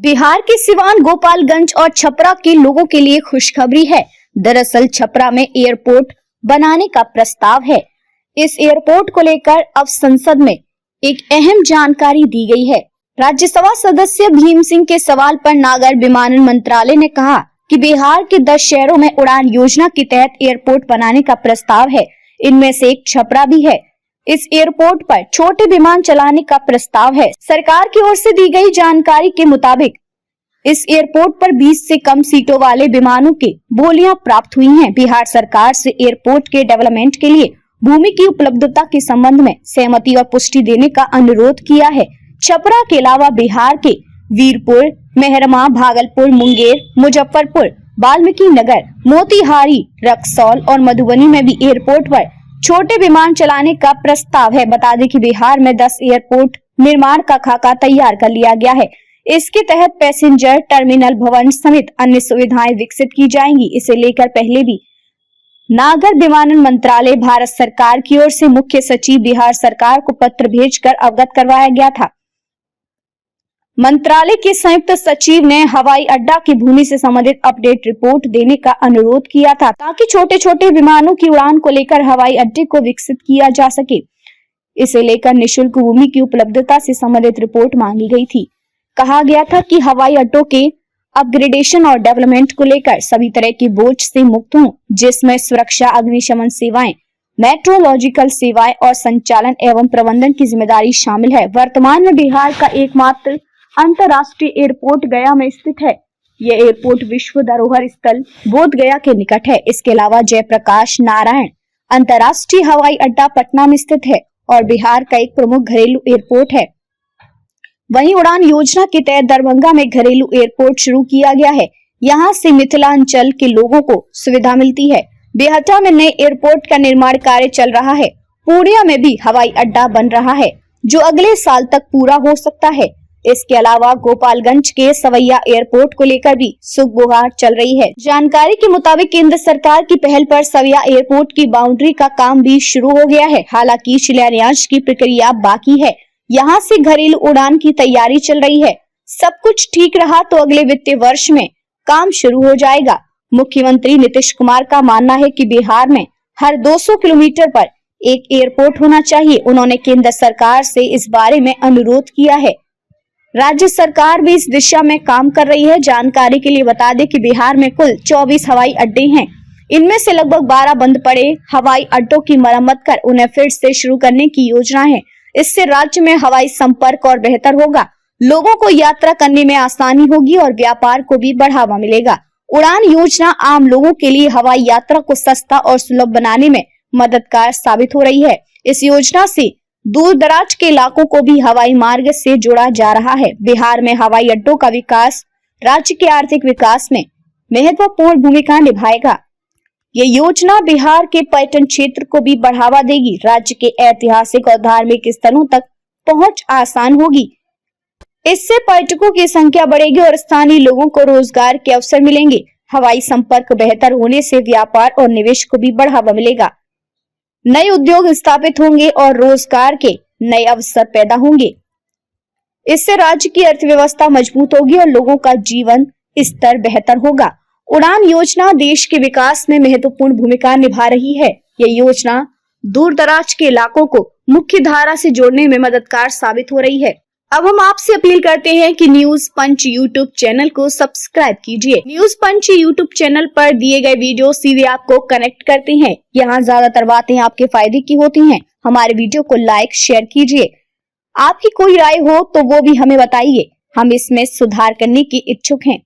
बिहार के सिवान, गोपालगंज और छपरा के लोगों के लिए खुशखबरी है। दरअसल छपरा में एयरपोर्ट बनाने का प्रस्ताव है। इस एयरपोर्ट को लेकर अब संसद में एक अहम जानकारी दी गई है। राज्यसभा सदस्य भीम सिंह के सवाल पर नागर विमानन मंत्रालय ने कहा कि बिहार के 10 शहरों में उड़ान योजना के तहत एयरपोर्ट बनाने का प्रस्ताव है। इनमें से एक छपरा भी है। इस एयरपोर्ट पर छोटे विमान चलाने का प्रस्ताव है। सरकार की ओर से दी गई जानकारी के मुताबिक इस एयरपोर्ट पर 20 से कम सीटों वाले विमानों की बोलियां प्राप्त हुई हैं। बिहार सरकार से एयरपोर्ट के डेवलपमेंट के लिए भूमि की उपलब्धता के संबंध में सहमति और पुष्टि देने का अनुरोध किया है। छपरा के अलावा बिहार के वीरपुर, मेहरमा, भागलपुर, मुंगेर, मुजफ्फरपुर, वाल्मीकि नगर, मोतिहारी, रक्सौल और मधुबनी में भी एयरपोर्ट पर छोटे विमान चलाने का प्रस्ताव है। बता दें कि बिहार में 10 एयरपोर्ट निर्माण का खाका तैयार कर लिया गया है। इसके तहत पैसेंजर टर्मिनल, भवन समेत अन्य सुविधाएं विकसित की जाएंगी। इसे लेकर पहले भी नागर विमानन मंत्रालय भारत सरकार की ओर से मुख्य सचिव बिहार सरकार को पत्र भेजकर अवगत करवाया गया था। मंत्रालय के संयुक्त सचिव ने हवाई अड्डा की भूमि से संबंधित अपडेट रिपोर्ट देने का अनुरोध किया था, ताकि छोटे छोटे विमानों की उड़ान को लेकर हवाई अड्डे को विकसित किया जा सके। इसे लेकर निःशुल्क भूमि की उपलब्धता से संबंधित रिपोर्ट मांगी गई थी। कहा गया था कि हवाई अड्डों के अपग्रेडेशन और डेवलपमेंट को लेकर सभी तरह की बोझ से मुक्त हों, जिसमें सुरक्षा, अग्निशमन सेवाएं, मेट्रोलॉजिकल सेवाएं और संचालन एवं प्रबंधन की जिम्मेदारी शामिल है। वर्तमान में बिहार का एकमात्र अंतर्राष्ट्रीय एयरपोर्ट गया में स्थित है। यह एयरपोर्ट विश्व धरोहर स्थल बोध गया के निकट है। इसके अलावा जयप्रकाश नारायण अंतर्राष्ट्रीय हवाई अड्डा पटना में स्थित है और बिहार का एक प्रमुख घरेलू एयरपोर्ट है। वहीं उड़ान योजना के तहत दरभंगा में घरेलू एयरपोर्ट शुरू किया गया है। यहां से मिथिलांचल के लोगों को सुविधा मिलती है। बेहटा में नए एयरपोर्ट का निर्माण कार्य चल रहा है। पूर्णिया में भी हवाई अड्डा बन रहा है, जो अगले साल तक पूरा हो सकता है। इसके अलावा गोपालगंज के सवैया एयरपोर्ट को लेकर भी सुगबुगाहट चल रही है। जानकारी के मुताबिक केंद्र सरकार की पहल पर सवैया एयरपोर्ट की बाउंड्री का काम भी शुरू हो गया है। हालांकि शिलान्यास की प्रक्रिया बाकी है। यहाँ से घरेलू उड़ान की तैयारी चल रही है। सब कुछ ठीक रहा तो अगले वित्तीय वर्ष में काम शुरू हो जाएगा। मुख्यमंत्री नीतीश कुमार का मानना है कि बिहार में हर 200 किलोमीटर पर एक एयरपोर्ट होना चाहिए। उन्होंने केंद्र सरकार से इस बारे में अनुरोध किया है। राज्य सरकार भी इस दिशा में काम कर रही है। जानकारी के लिए बता दें कि बिहार में कुल 24 हवाई अड्डे हैं। इनमें से लगभग 12 बंद पड़े हवाई अड्डों की मरम्मत कर उन्हें फिर से शुरू करने की योजना है। इससे राज्य में हवाई संपर्क और बेहतर होगा। लोगों को यात्रा करने में आसानी होगी और व्यापार को भी बढ़ावा मिलेगा। उड़ान योजना आम लोगों के लिए हवाई यात्रा को सस्ता और सुलभ बनाने में मददगार साबित हो रही है। इस योजना से दूर दराज के इलाकों को भी हवाई मार्ग से जोड़ा जा रहा है। बिहार में हवाई अड्डों का विकास राज्य के आर्थिक विकास में महत्वपूर्ण भूमिका निभाएगा। ये योजना बिहार के पर्यटन क्षेत्र को भी बढ़ावा देगी। राज्य के ऐतिहासिक और धार्मिक स्थलों तक पहुंच आसान होगी। इससे पर्यटकों की संख्या बढ़ेगी और स्थानीय लोगों को रोजगार के अवसर मिलेंगे। हवाई संपर्क बेहतर होने से व्यापार और निवेश को भी बढ़ावा मिलेगा। नए उद्योग स्थापित होंगे और रोजगार के नए अवसर पैदा होंगे। इससे राज्य की अर्थव्यवस्था मजबूत होगी और लोगों का जीवन स्तर बेहतर होगा। उड़ान योजना देश के विकास में महत्वपूर्ण भूमिका निभा रही है। यह योजना दूर दराज के इलाकों को मुख्य धारा से जोड़ने में मददगार साबित हो रही है। अब हम आपसे अपील करते हैं कि न्यूज पंच यूट्यूब चैनल को सब्सक्राइब कीजिए। न्यूज पंच यूट्यूब चैनल पर दिए गए वीडियो सीधे आपको कनेक्ट करते हैं। यहाँ ज्यादातर बातें आपके फायदे की होती हैं। हमारे वीडियो को लाइक, शेयर कीजिए। आपकी कोई राय हो तो वो भी हमें बताइए। हम इसमें सुधार करने की इच्छुक हैं।